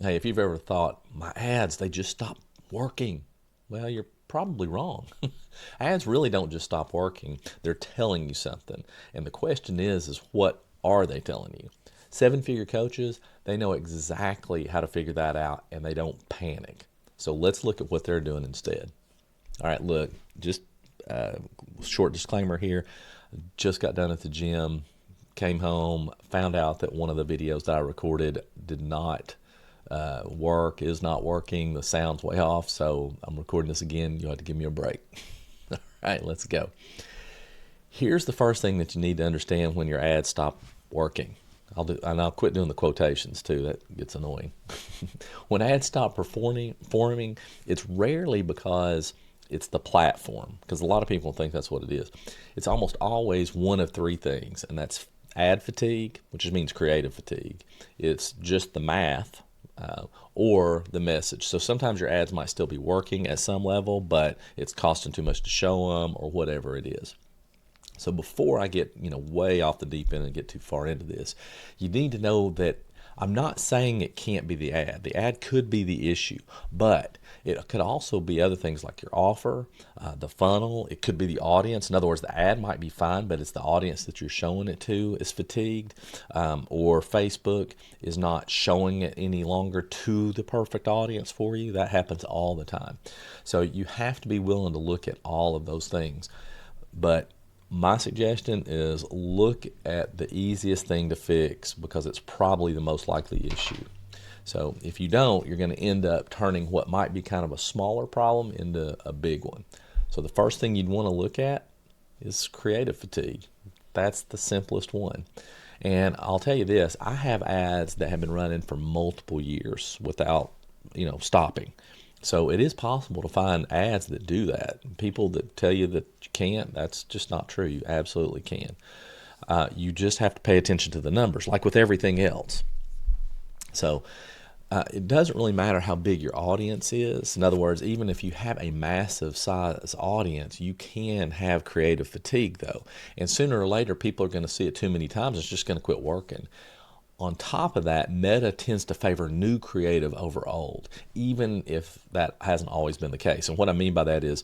Hey, if you've ever thought, my ads, they just stop working, well, you're probably wrong. Ads really don't just stop working. They're telling you something. And the question is what are they telling you? Seven-figure coaches, they know exactly how to figure that out and they don't panic. So let's look at what they're doing instead. All right, look, just short disclaimer here. Just got done at the gym, came home, found out that one of the videos that I recorded did not work, is not working. The sound's way off, so I'm recording this again. You'll have to give me a break. All right, let's go. Here's the first thing that you need to understand when your ads stop working. I'll quit doing the quotations too. That gets annoying. When ads stop performing, it's rarely because it's the platform, because a lot of people think that's what it is. It's almost always one of three things, and that's ad fatigue, which just means creative fatigue. It's just the math, or the message. So sometimes your ads might still be working at some level, but it's costing too much to show them or whatever it is. So before I get way off the deep end and get too far into this, you need to know that I'm not saying it can't be the ad. The ad could be the issue, but it could also be other things like your offer, the funnel. It could be the audience. In other words, the ad might be fine, but it's the audience that you're showing it to is fatigued, or Facebook is not showing it any longer to the perfect audience for you. That happens all the time. So you have to be willing to look at all of those things. But my suggestion is look at the easiest thing to fix because it's probably the most likely issue. So if you don't, you're going to end up turning what might be kind of a smaller problem into a big one. So the first thing you'd want to look at is creative fatigue. That's the simplest one. And I'll tell you this, I have ads that have been running for multiple years without, stopping. So it is possible to find ads that do that. People that tell you that you can't, that's just not true. You absolutely can. You just have to pay attention to the numbers, like with everything else. So it doesn't really matter how big your audience is. In other words, even if you have a massive size audience, you can have creative fatigue though. And sooner or later, people are going to see it too many times. It's just going to quit working. On top of that, Meta tends to favor new creative over old, even if that hasn't always been the case. And what I mean by that is,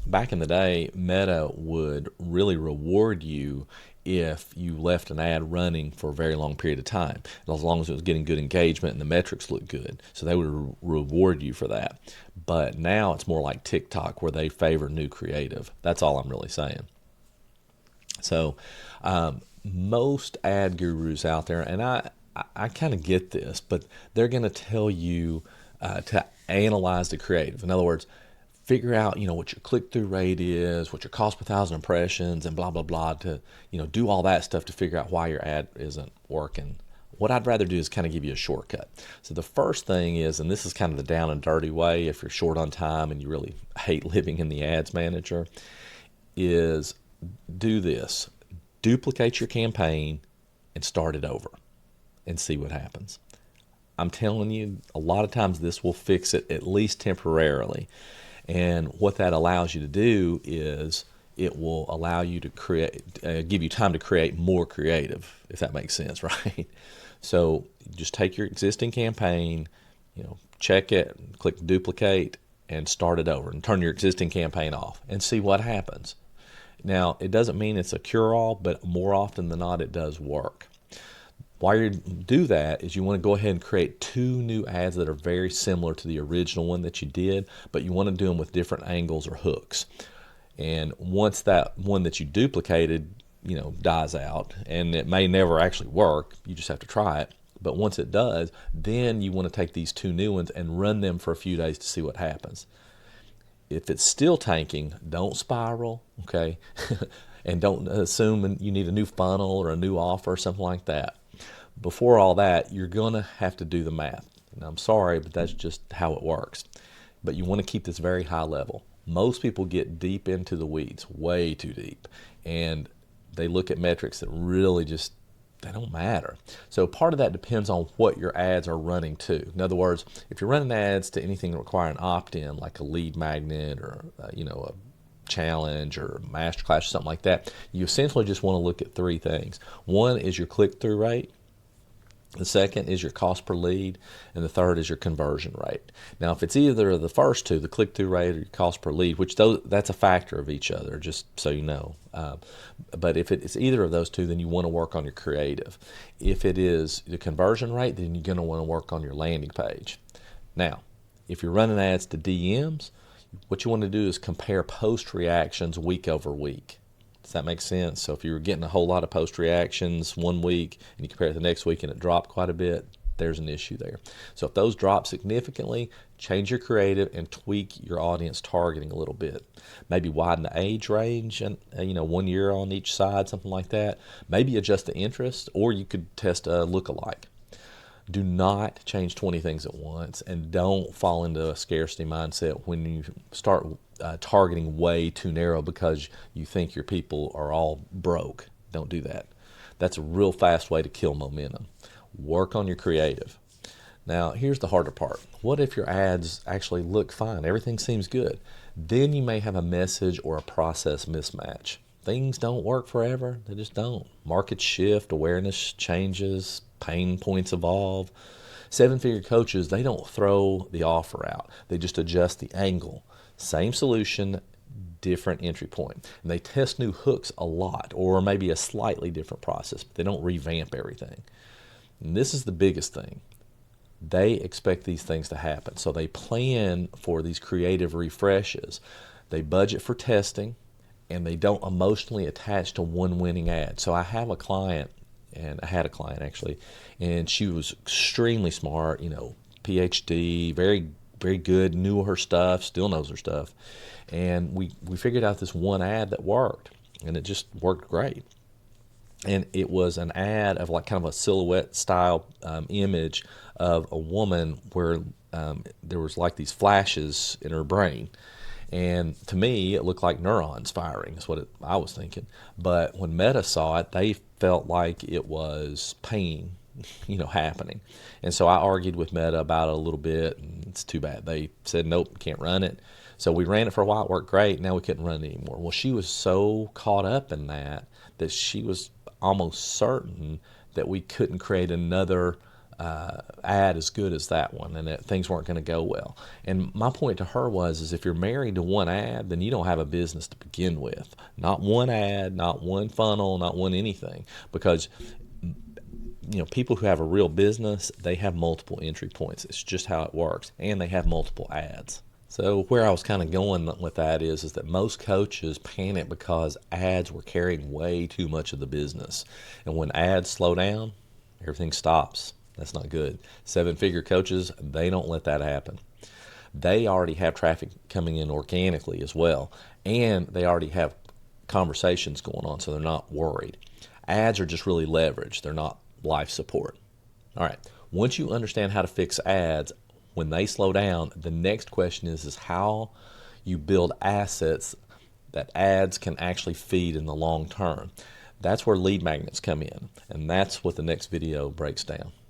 back in the day, Meta would really reward you if you left an ad running for a very long period of time, as long as it was getting good engagement and the metrics looked good. So they would reward you for that. But now it's more like TikTok, where they favor new creative. That's all I'm really saying. So most ad gurus out there, and I kind of get this, but they're going to tell you to analyze the creative. In other words, figure out what your click-through rate is, what your cost per thousand impressions, and blah blah blah, to do all that stuff to figure out why your ad isn't working. What I'd rather do is kind of give you a shortcut. So the first thing is, and this is kind of the down and dirty way if you're short on time and you really hate living in the ads manager, is do this. Duplicate your campaign and start it over and see what happens. I'm telling you, a lot of times this will fix it, at least temporarily. And what that allows you to do is it will allow you to give you time to create more creative, if that makes sense, right? So just take your existing campaign, check it, click duplicate, and start it over, and turn your existing campaign off and see what happens. Now, it doesn't mean it's a cure-all, but more often than not, it does work. Why you do that is you want to go ahead and create two new ads that are very similar to the original one that you did, but you want to do them with different angles or hooks. And once that one that you duplicated, dies out, and it may never actually work, you just have to try it. But once it does, then you want to take these two new ones and run them for a few days to see what happens. If it's still tanking, don't spiral, okay? And don't assume you need a new funnel or a new offer or something like that. Before all that, you're going to have to do the math. And I'm sorry, but that's just how it works. But you want to keep this very high level. Most people get deep into the weeds, way too deep. And they look at metrics that really just, they don't matter. So part of that depends on what your ads are running to. In other words, if you're running ads to anything that require an opt-in, like a lead magnet or a challenge or masterclass or something like that, you essentially just want to look at three things. One is your click-through rate. The second is your cost per lead, and the third is your conversion rate. Now, if it's either of the first two, the click-through rate or your cost per lead, which that's a factor of each other, just so you know. But if it's either of those two, then you want to work on your creative. If it is the conversion rate, then you're going to want to work on your landing page. Now, if you're running ads to DMs, what you want to do is compare post reactions week over week. Does that make sense? So if you were getting a whole lot of post reactions one week and you compare it to the next week and it dropped quite a bit, there's an issue there. So if those drop significantly, change your creative and tweak your audience targeting a little bit. Maybe widen the age range and 1 year on each side, something like that. Maybe adjust the interest, or you could test a lookalike. Do not change 20 things at once, and don't fall into a scarcity mindset when you start targeting way too narrow because you think your people are all broke. Don't do that. That's a real fast way to kill momentum. Work on your creative. Now, here's the harder part. What if your ads actually look fine? Everything seems good. Then you may have a message or a process mismatch. Things don't work forever. They just don't. Markets shift, awareness changes, pain points evolve. Seven-figure coaches, they don't throw the offer out. They just adjust the angle. Same solution, different entry point. And they test new hooks a lot, or maybe a slightly different process, but they don't revamp everything. And this is the biggest thing. They expect these things to happen. So they plan for these creative refreshes. They budget for testing, and they don't emotionally attach to one winning ad. So I have a client, and I had a client actually, and she was extremely smart, PhD, very, very good, knew her stuff, still knows her stuff. And we figured out this one ad that worked, and it just worked great. And it was an ad of like kind of a silhouette style image of a woman where there was like these flashes in her brain. And to me, it looked like neurons firing, is what I was thinking. But when Meta saw it, they felt like it was pain, happening. And so I argued with Meta about it a little bit, and it's too bad. They said, nope, can't run it. So we ran it for a while, it worked great. Now we couldn't run it anymore. Well, she was so caught up in that she was almost certain that we couldn't create another ad as good as that one, and that things weren't going to go well. And my point to her is if you're married to one ad, then you don't have a business to begin with. Not one ad, not one funnel, not one anything. Because people who have a real business, they have multiple entry points. It's just how it works. And they have multiple ads. So where I was kind of going with that is that most coaches panic because ads were carrying way too much of the business. And when ads slow down, everything stops. That's not good. Seven-figure coaches, they don't let that happen. They already have traffic coming in organically as well, and they already have conversations going on, so they're not worried. Ads are just really leverage. They're not life support. All right. Once you understand how to fix ads, when they slow down, the next question is how you build assets that ads can actually feed in the long term. That's where lead magnets come in, and that's what the next video breaks down.